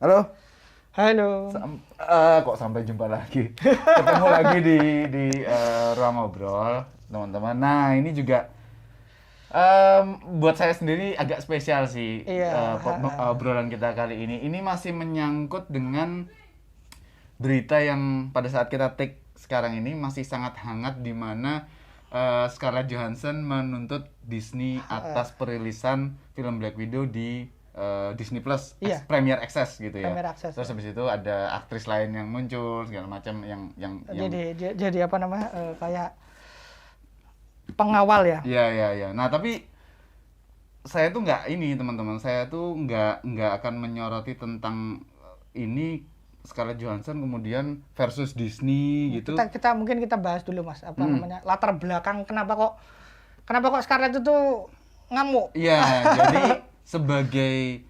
Halo. Halo. Kok sampai jumpa lagi? Ketemu lagi di ruang ngobrol, teman-teman. Nah, ini juga buat saya sendiri agak spesial sih Iya. obrolan kita kali ini. Ini masih menyangkut dengan berita yang pada saat kita take sekarang ini masih sangat hangat, di mana Scarlett Johansson menuntut Disney atas perilisan film Black Widow di Disney Plus, Iya. Premier Access gitu ya. Premier Access, Terus habis itu ada aktris lain yang muncul segala macam yang Jadi apa namanya, kayak pengawal ya? Iya. Nah, tapi saya tuh nggak ini, teman-teman. Saya tuh nggak akan menyoroti tentang ini Scarlett Johansson kemudian versus Disney gitu. Kita mungkin kita bahas dulu, Mas, apa namanya, latar belakang kenapa kok Scarlett itu ngamuk. Iya, jadi sebagai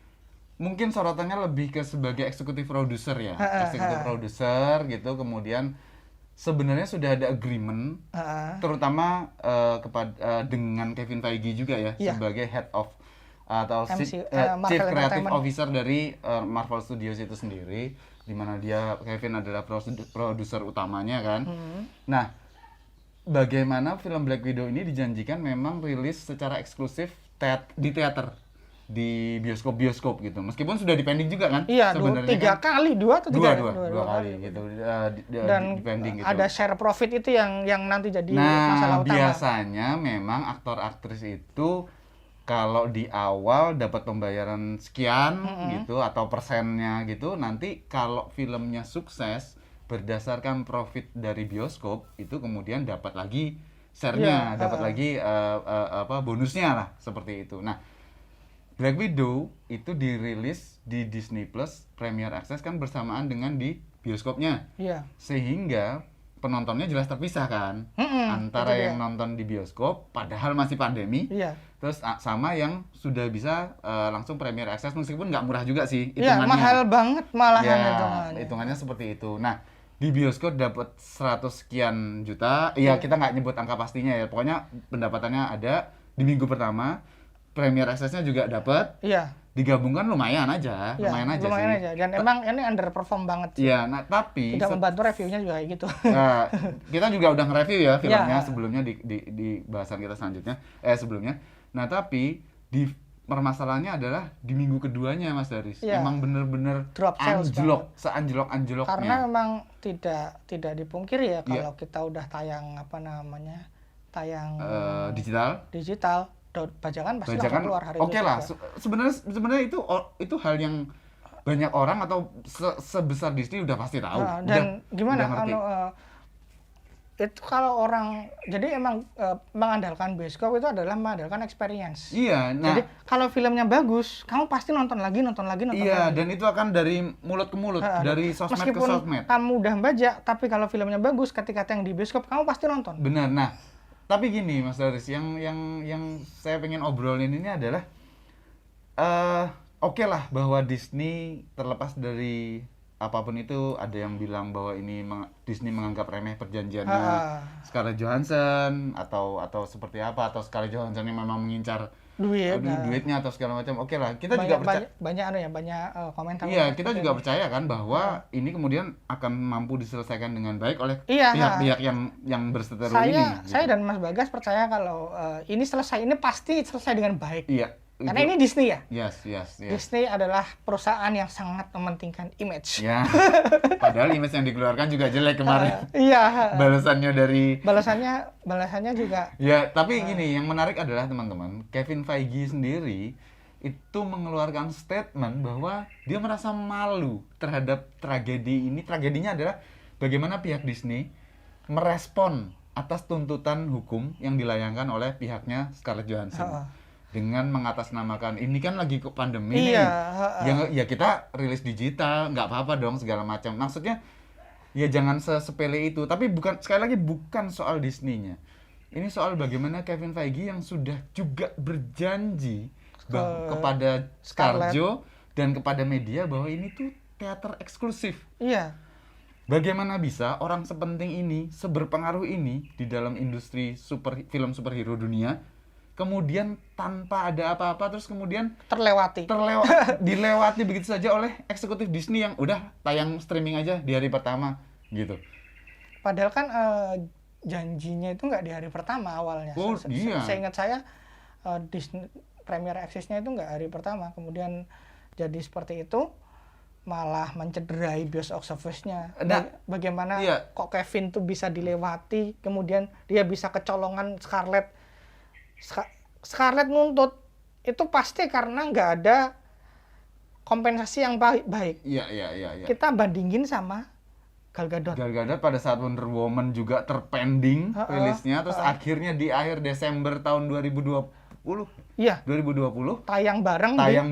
mungkin sorotannya lebih ke sebagai eksekutif produser ya. Eksekutif produser gitu, kemudian sebenarnya sudah ada agreement terutama dengan Kevin Feige juga ya, Iya. sebagai head of atau Chief Marvel Creative Entertainment. Officer dari Marvel Studios itu sendiri, di mana Kevin adalah produser utamanya kan. Nah, bagaimana film Black Widow ini dijanjikan memang rilis secara eksklusif di teater, di bioskop gitu, meskipun sudah dipending juga kan. Iya, sebenarnya dua kali gitu, dan dipending gitu. ada share profit itu yang nanti jadi masalah utama. Biasanya memang aktor-aktris itu kalau di awal dapat pembayaran sekian gitu atau persennya gitu, nanti kalau filmnya sukses berdasarkan profit dari bioskop itu kemudian dapat lagi share-nya, dapat lagi bonusnya lah, seperti itu. Nah, Black Widow itu dirilis di Disney Plus Premier Access kan bersamaan dengan di bioskopnya. Iya. Sehingga penontonnya jelas terpisah kan, antara yang nonton di bioskop padahal masih pandemi, terus sama yang sudah bisa langsung Premier Access, meskipun nggak murah juga sih hitungannya. Iya, mahal banget malahan hitungannya seperti itu. Nah, di bioskop dapat 100 sekian juta, kita nggak nyebut angka pastinya ya, pokoknya pendapatannya ada di minggu pertama. Premier Access-nya juga dapat. Iya. Digabungkan lumayan aja sih. Dan emang ini underperform banget sih. Iya, nah tapi tidak membantu reviewnya juga kayak gitu. Nah, kita juga udah nge-review ya filmnya sebelumnya di bahasan kita selanjutnya sebelumnya. Nah, tapi di permasalahannya adalah di minggu keduanya, Mas Daris. Emang bener-bener drop sales anjlok, seanjlok-anjloknya. Karena memang tidak dipungkiri ya, kalau kita udah tayang digital, bajakan pasti langsung keluar hari itu. Oke lah, sebenarnya itu hal yang banyak orang atau sebesar Disney udah pasti tahu. Dan gimana itu kalau orang, jadi emang mengandalkan bioskop itu adalah mengandalkan experience. Iya, nah. Jadi kalau filmnya bagus, kamu pasti nonton lagi. Iya, dan itu akan dari mulut ke mulut, dari sosmed ke sosmed. Meskipun kamu udah bajak, tapi kalau filmnya bagus, ketika tayang di bioskop kamu pasti nonton. Benar. Nah, tapi gini Mas Daris, yang saya pengen obrolin ini adalah oke lah bahwa Disney, terlepas dari apapun itu, ada yang bilang bahwa ini Disney menganggap remeh perjanjiannya Scarlett Johansson atau seperti apa, atau Scarlett Johansson yang memang mengincar duitnya atau segala macam. Oke lah, kita juga percaya banyak komentar. Iya, kita juga percaya kan bahwa ini kemudian akan mampu diselesaikan dengan baik oleh pihak-pihak yang berseteru ini. Saya dan Mas Bagas percaya kalau ini pasti selesai dengan baik. Iya. Karena ini Disney ya. Yes. Disney adalah perusahaan yang sangat mementingkan image. Ya. Padahal image yang dikeluarkan juga jelek kemarin. Iya. Balasannya juga. Ya, tapi gini, yang menarik adalah teman-teman, Kevin Feige sendiri itu mengeluarkan statement bahwa dia merasa malu terhadap tragedi ini. Tragedinya adalah bagaimana pihak Disney merespon atas tuntutan hukum yang dilayangkan oleh pihaknya Scarlett Johansson. Dengan mengatasnamakan ini kan lagi pandemi nih. Ya kita rilis digital, nggak apa-apa dong segala macam. Maksudnya ya jangan sepele itu. Tapi sekali lagi bukan soal Disney-nya. Ini soal bagaimana Kevin Feige yang sudah juga berjanji kepada Scarjo dan kepada media bahwa ini tuh teater eksklusif. Iya. Bagaimana bisa orang sepenting ini, seberpengaruh ini di dalam industri film superhero dunia kemudian tanpa ada apa-apa, terus kemudian Terlewati. dilewati begitu saja oleh eksekutif Disney yang udah tayang streaming aja di hari pertama gitu. Padahal kan janjinya itu nggak di hari pertama awalnya. Oh, iya. Seingat saya Disney Premier Access-nya itu nggak hari pertama, kemudian jadi seperti itu, malah mencederai box office-nya. Nah, bagaimana iya. kok Kevin tuh bisa dilewati, kemudian dia bisa kecolongan Scarlett. Scarlett nuntut itu pasti karena nggak ada kompensasi yang baik. Iya. Kita bandingin sama Gal Gadot. Gal Gadot pada saat Wonder Woman juga terpending rilisnya, terus akhirnya di akhir Desember tahun 2020. Iya. 2020 Tayang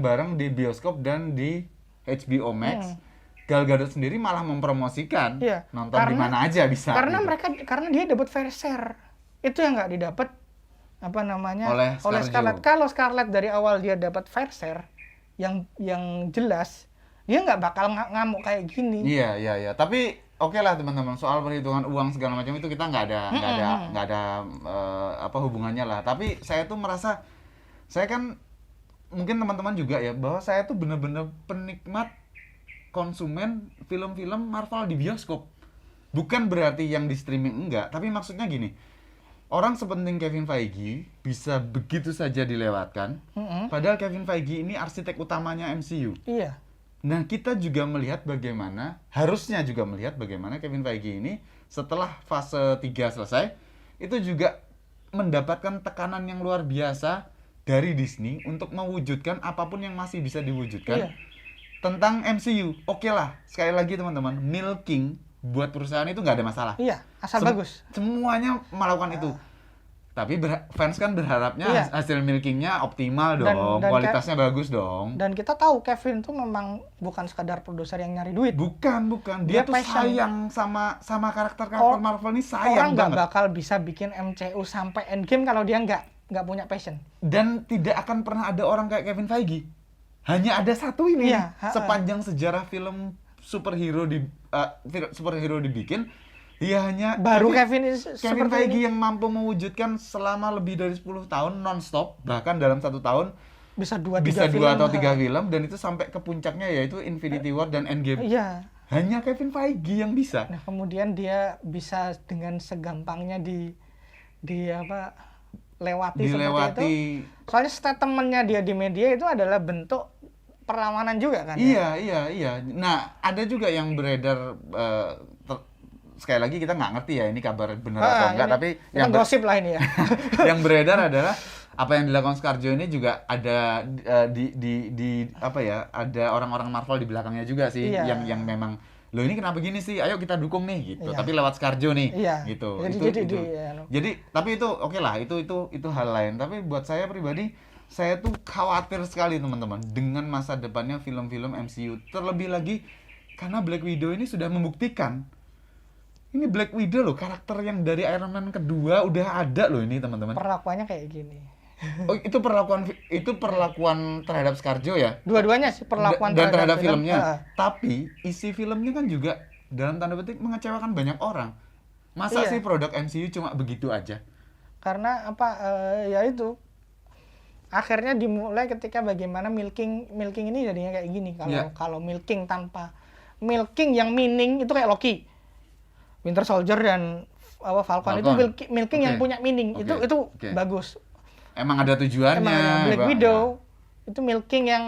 bareng di bioskop dan di HBO Max. Gal Gadot sendiri malah mempromosikan nonton di mana aja bisa. Karena gitu. karena dia dapat fair share. Itu yang nggak didapat oleh Scarlett. Kalau Scarlett dari awal dia dapat fair share yang jelas, dia nggak bakal ngamuk kayak gini. Iya. Tapi oke lah teman-teman, soal perhitungan uang segala macam itu kita nggak ada hubungannya lah. Tapi saya tuh merasa, saya kan mungkin teman-teman juga ya, bahwa saya tuh bener-bener penikmat konsumen film-film Marvel di bioskop. Bukan berarti yang di streaming enggak, tapi maksudnya gini. Orang sepenting Kevin Feige bisa begitu saja dilewatkan. Padahal Kevin Feige ini arsitek utamanya MCU. Iya. Nah, kita juga harusnya juga melihat bagaimana Kevin Feige ini setelah fase 3 selesai, itu juga mendapatkan tekanan yang luar biasa dari Disney untuk mewujudkan apapun yang masih bisa diwujudkan tentang MCU. Oke lah, sekali lagi teman-teman, milking buat perusahaan itu nggak ada masalah. Iya, asal bagus. Semuanya melakukan itu. Tapi fans kan berharapnya hasil milkingnya optimal dong, kualitasnya bagus dong. Dan kita tahu Kevin tuh memang bukan sekadar produser yang nyari duit. Bukan. Dia tuh sayang sama karakter-karakter Marvel ini, sayang banget. Orang nggak bakal bisa bikin MCU sampai Endgame kalau dia nggak punya passion. Dan tidak akan pernah ada orang kayak Kevin Feige. Hanya ada satu ini sepanjang sejarah film superhero dibikin, dia hanya Kevin Feige yang mampu mewujudkan selama lebih dari 10 tahun non-stop, bahkan dalam 1 tahun bisa 2 atau 3 film, dan itu sampai ke puncaknya yaitu Infinity War dan Endgame. Iya. Hanya Kevin Feige yang bisa. Nah, kemudian dia bisa dengan segampangnya dilewati seperti itu. Soalnya statementnya dia di media itu adalah bentuk perlawanan juga kan? Iya. Nah, ada juga yang beredar, sekali lagi kita nggak ngerti ya ini kabar benar atau enggak, tapi yang gosip lah ini ya. Yang beredar adalah apa yang dilakukan Scarjo ini juga ada ada orang-orang Marvel di belakangnya juga sih, yang memang loh ini kenapa gini sih, ayo kita dukung nih gitu, tapi lewat Scarjo nih gitu. Jadi tapi itu oke lah, itu hal lain. Tapi buat saya pribadi, saya tuh khawatir sekali teman-teman dengan masa depannya film-film MCU, terlebih lagi karena Black Widow ini sudah membuktikan. Ini Black Widow loh, karakter yang dari Iron Man kedua udah ada loh ini teman-teman. Perlakuannya kayak gini. Oh, itu perlakuan terhadap Scarjo ya? Dua-duanya sih perlakuan dan terhadap filmnya. Tapi isi filmnya kan juga dalam tanda petik mengecewakan banyak orang. Masa sih produk MCU cuma begitu aja? Karena ya itu. Akhirnya dimulai ketika bagaimana milking ini jadinya kayak gini. Kalau milking tanpa milking yang meaning itu kayak Loki, Winter Soldier dan Falcon. Itu milking yang punya meaning. Itu bagus. Emang ada tujuannya. Black Widow itu milking yang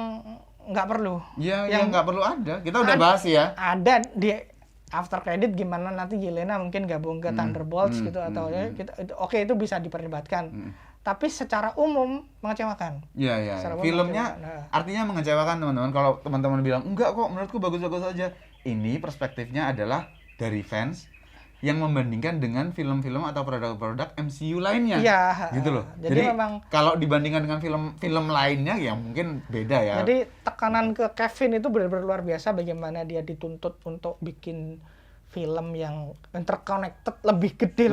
nggak perlu. Yang nggak perlu ada. Kita udah bahas ya. Ada di after credit gimana nanti Yelena mungkin gabung ke Thunderbolts gitu atau itu bisa diperdebatkan. Tapi secara umum mengecewakan. Iya. Filmnya artinya mengecewakan teman-teman. Kalau teman-teman bilang enggak kok, menurutku bagus-bagus aja. Ini perspektifnya adalah dari fans yang membandingkan dengan film-film atau produk-produk MCU lainnya. Iya. Gitu loh. Jadi memang kalau dibandingkan dengan film-film lainnya ya mungkin beda ya. Jadi tekanan ke Kevin itu benar-benar luar biasa, bagaimana dia dituntut untuk bikin film yang interconnected, lebih gede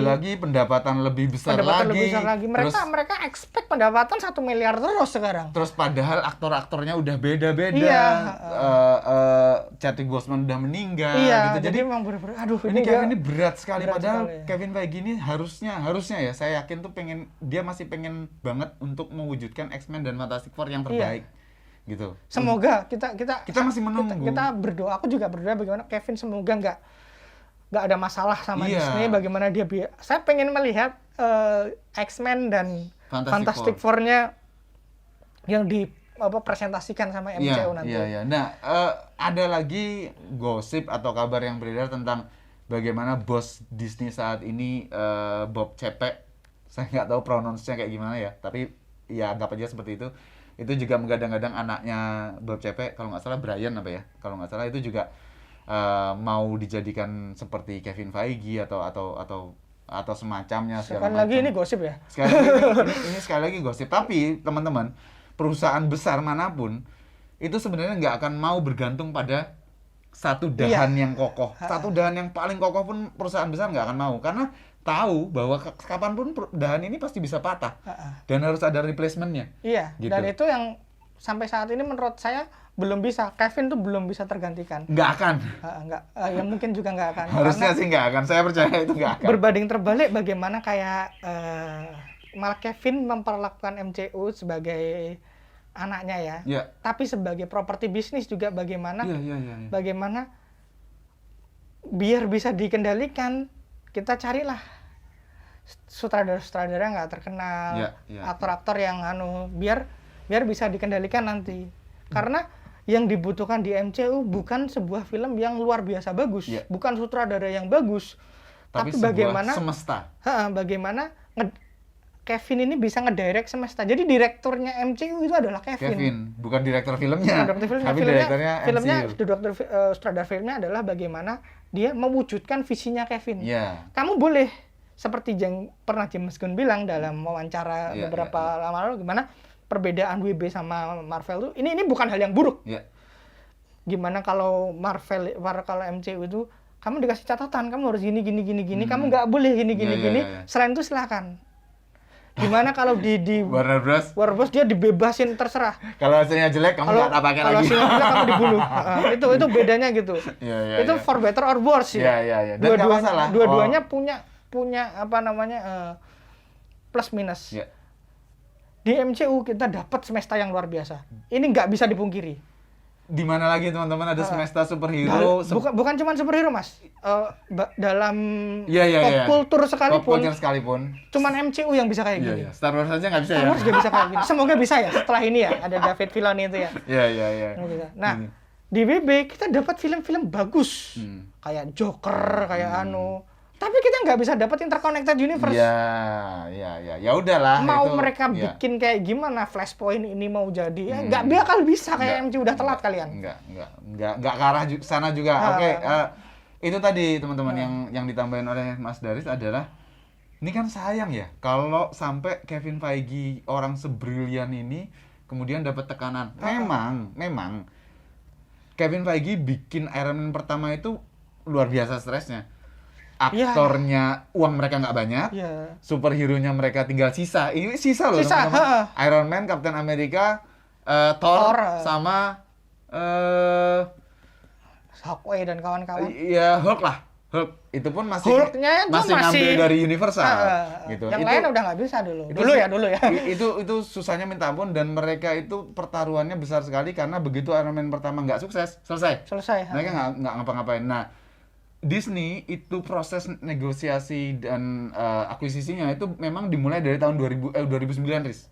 lagi, pendapatan lebih besar lagi. Mereka expect pendapatan 1 miliar terus sekarang. Terus padahal aktor-aktornya udah beda-beda. Chadwick Boseman udah meninggal Iya, gitu. jadi memang bener-bener aduh ini dia Kevin ini berat sekali, berat padahal sekali. Kevin Feige ini harusnya ya, saya yakin tuh dia masih pengen banget untuk mewujudkan X-Men dan Fantastic Four yang terbaik. Gitu. Semoga kita masih menunggu. Kita berdoa, aku juga berdoa bagaimana Kevin semoga nggak ada masalah sama Iya. Disney, bagaimana dia saya pengen melihat X-Men dan Fantastic Four-nya yang presentasikan sama MCU nanti. Iya. Nah, ada lagi gosip atau kabar yang beredar tentang bagaimana bos Disney saat ini, Bob Chapek, saya nggak tahu pronounce-nya kayak gimana ya, tapi ya anggap aja seperti itu. Itu juga menggadang-gadang anaknya Bob Chapek, kalau nggak salah Brian apa ya, kalau nggak salah itu juga mau dijadikan seperti Kevin Feige atau semacamnya. Sekali lagi ini gosip ya. Ini sekali lagi gosip. Tapi teman-teman, perusahaan besar manapun itu sebenarnya nggak akan mau bergantung pada satu dahan yang kokoh. Satu dahan yang paling kokoh pun perusahaan besar nggak akan mau, karena tahu bahwa kapanpun dahan ini pasti bisa patah dan harus ada replacementnya. Iya. Gitu. Dan itu yang sampai saat ini menurut saya belum bisa. Kevin tuh belum bisa tergantikan. Nggak akan. Ya mungkin juga nggak akan. Harusnya sih nggak akan. Saya percaya itu nggak akan. Berbanding terbalik bagaimana kayak malah Kevin memperlakukan MCU sebagai anaknya ya. Yeah. Tapi sebagai properti bisnis juga bagaimana Yeah. bagaimana biar bisa dikendalikan, kita carilah sutradara-sutradara nggak terkenal, aktor-aktor yang biar bisa dikendalikan nanti. Karena yang dibutuhkan di MCU bukan sebuah film yang luar biasa bagus, bukan sutradara yang bagus, tapi bagaimana semesta. Bagaimana Kevin ini bisa ngedirect semesta. Jadi direkturnya MCU itu adalah Kevin. Bukan direktur filmnya. Tapi direkturnya sutradara filmnya adalah bagaimana dia mewujudkan visinya Kevin. Yeah. Kamu boleh seperti yang pernah James Gunn bilang dalam wawancara beberapa lama lalu, gimana perbedaan WB sama Marvel tuh ini bukan hal yang buruk. Yeah. Gimana kalau kalau MCU itu kamu dikasih catatan, kamu harus gini, kamu nggak boleh gini. Selain itu silakan. Gimana kalau di Warner Bros dia dibebasin terserah. Kalau hasilnya jelek kamu nggak pakai lagi. Kalau hasilnya jelek kamu dibunuh. Itu bedanya gitu. Itu for better or worse ya. Iya. Dan nggak masalah. Dua-duanya punya apa namanya plus minus. Yeah. Di MCU kita dapat semesta yang luar biasa. Ini nggak bisa dipungkiri. Di mana lagi teman-teman ada semesta superhero? Bukan cuma superhero Mas. Dalam pop culture sekalipun. Cuman MCU yang bisa kayak gini. Star Wars aja nggak bisa Star Wars nggak bisa kayak gini. Semoga bisa ya setelah ini ya ada David Filoni itu ya. Iya. Nah di WB kita dapat film-film bagus kayak Joker, kayak tapi kita nggak bisa dapat interconnected universe. Iya. Ya udahlah. Mau mereka bikin kayak gimana Flashpoint ini mau jadi nggak bakal bisa kayak MCU, udah telat kalian. Nggak ke arah sana juga. Oke. Itu tadi teman-teman yang ditambahin oleh Mas Daris adalah ini kan sayang ya kalau sampai Kevin Feige orang sebrilian ini kemudian dapat tekanan. Memang Kevin Feige bikin Iron Man pertama itu luar biasa stresnya. Aktornya uang mereka nggak banyak, superhero-nya mereka tinggal sisa. Ini sisa loh teman-teman. Iron Man, Captain America, Thor sama Hawkeye dan kawan-kawan. Iya, Hulk lah. Hulk itu pun masih ngambil dari Universal gitu. Yang lain udah nggak bisa dulu ya. Itu susahnya minta ampun, dan mereka itu pertaruhannya besar sekali karena begitu Iron Man pertama nggak sukses, selesai. Mereka nggak ngapa-ngapain. Nah, Disney itu proses negosiasi dan akuisisinya itu memang dimulai dari tahun 2009, Riz.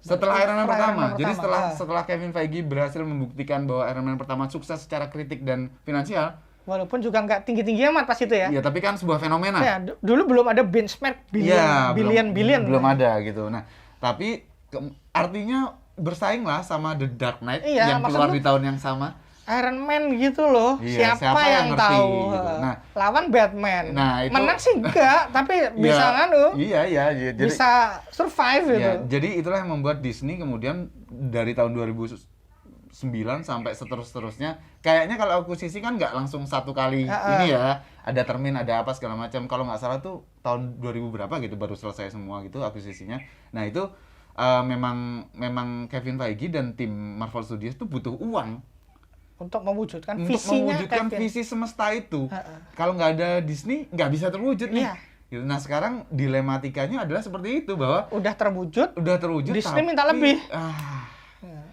Setelah Iron Man pertama. Jadi setelah Kevin Feige berhasil membuktikan bahwa Iron Man pertama sukses secara kritik dan finansial. Walaupun juga nggak tinggi-tinggi amat pas itu ya. Iya, tapi kan sebuah fenomena. Ya, dulu belum ada benchmark billion. Belum ada gitu. Nah, tapi artinya bersaing lah sama The Dark Knight yang keluar di tahun yang sama. Iron Man gitu loh. Iya, siapa yang ngerti, tahu? Gitu. Nah, lawan Batman. Nah, itu, menang sih enggak, tapi bisa Iya. Jadi, bisa survive gitu. Iya, jadi itulah yang membuat Disney kemudian dari tahun 2009 sampai seterusnya. Kayaknya kalau akuisisi kan nggak langsung satu kali ini ya. Ada termin, ada apa segala macam. Kalau nggak salah tuh tahun 2000 berapa gitu baru selesai semua gitu akuisisinya. Nah, itu memang Kevin Feige dan tim Marvel Studios tuh butuh uang. untuk mewujudkan untuk visinya mewujudkan Kevin. visi semesta itu. Heeh. Kalau nggak ada Disney, nggak bisa terwujud nih. Iya. Gitu. Nah sekarang dilematikanya adalah seperti itu, bahwa Udah terwujud, udah terwujud Disney tapi, minta lebih.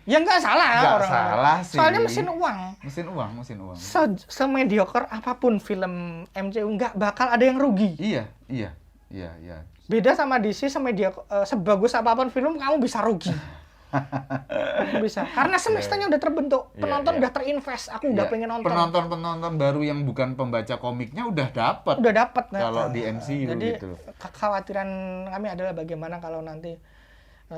Ya nggak salah Nggak orang. salah sih. Soalnya mesin uang. Mesin uang. Semediocre apapun film MCU nggak bakal ada yang rugi. Iya. Beda sama DC, sebagus apapun film kamu bisa rugi. Kamu bisa. Karena semestanya udah terbentuk, penonton udah terinvest. Aku udah pengen nonton. Penonton baru yang bukan pembaca komiknya udah dapat. Udah dapat. Kalau di MCU jadi, gitu. kekhawatiran kami adalah bagaimana kalau nanti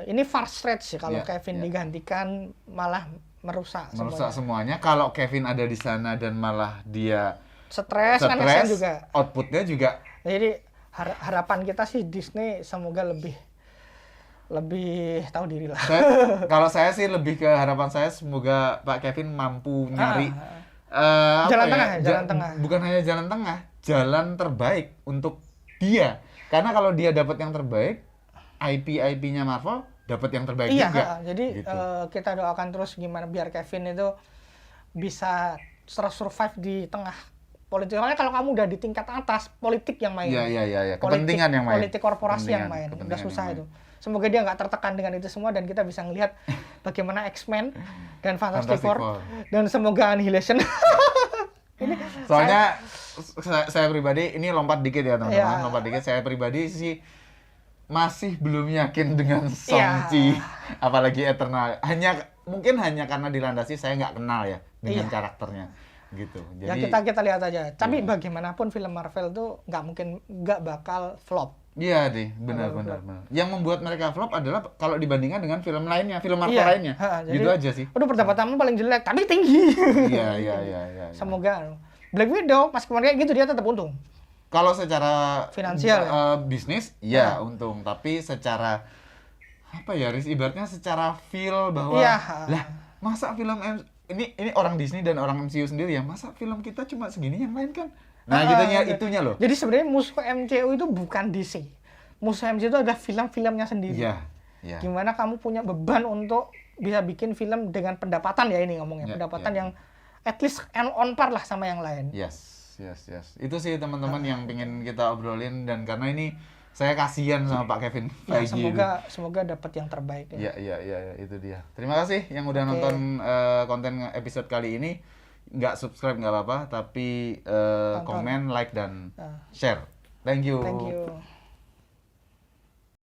ini far stretch sih kalau Kevin digantikan malah merusak semuanya. Kalau Kevin ada di sana dan malah dia stres kan kasihan juga. Outputnya juga. Jadi harapan kita sih Disney semoga lebih tahu diri lah. Kalau saya sih lebih ke harapan saya semoga Pak Kevin mampu nyari jalan tengah. Bukan hanya jalan tengah, jalan terbaik untuk dia. Karena kalau dia dapat yang terbaik, IP-nya Marvel dapat yang terbaik juga. Jadi gitu. kita doakan terus gimana biar Kevin itu bisa survive di tengah politik. Soalnya kalau kamu udah di tingkat atas, politik yang main. Iya. Kepentingan yang main. Politik korporasi yang main. Udah susah itu. Semoga dia nggak tertekan dengan itu semua dan kita bisa ngelihat bagaimana X-Men dan Fantastic Four dan semoga Annihilation. Ini soalnya saya pribadi, ini lompat dikit ya teman-teman, lompat dikit. Saya pribadi sih masih belum yakin dengan Shang-Chi, apalagi Eternal. Mungkin hanya karena dilandasi saya nggak kenal ya dengan karakternya. Gitu. Jadi ya kita lihat aja. Tapi bagaimanapun film Marvel tuh nggak bakal flop. Iya deh, benar. Yang membuat mereka flop adalah kalau dibandingkan dengan film lainnya, film Marvel lainnya. Gitu aja sih. Udah perdapatanmu paling jelek, tapi tinggi. Iya. Semoga Black Widow pas kemarin kayak gitu dia tetap untung. Kalau secara finansial bisnis, untung. Tapi secara ibaratnya secara feel bahwa lah masa film ini orang Disney dan orang MCU sendiri ya, masa film kita cuma segini yang lain kan? Nah, itunya loh. Jadi sebenarnya musuh MCU itu bukan DC. Musuh MCU itu ada film-filmnya sendiri. Iya. Gimana kamu punya beban untuk bisa bikin film dengan pendapatan ya ini ngomongnya. Pendapatan yang at least on par lah sama yang lain. Yes. Itu sih teman-teman yang pengen kita obrolin, dan karena ini saya kasihan sama Pak Kevin Feige. Semoga dapat yang terbaik. Iya, itu dia. Terima kasih yang udah nonton konten episode kali ini. Nggak subscribe nggak apa-apa, tapi komen, like, dan share. Thank you.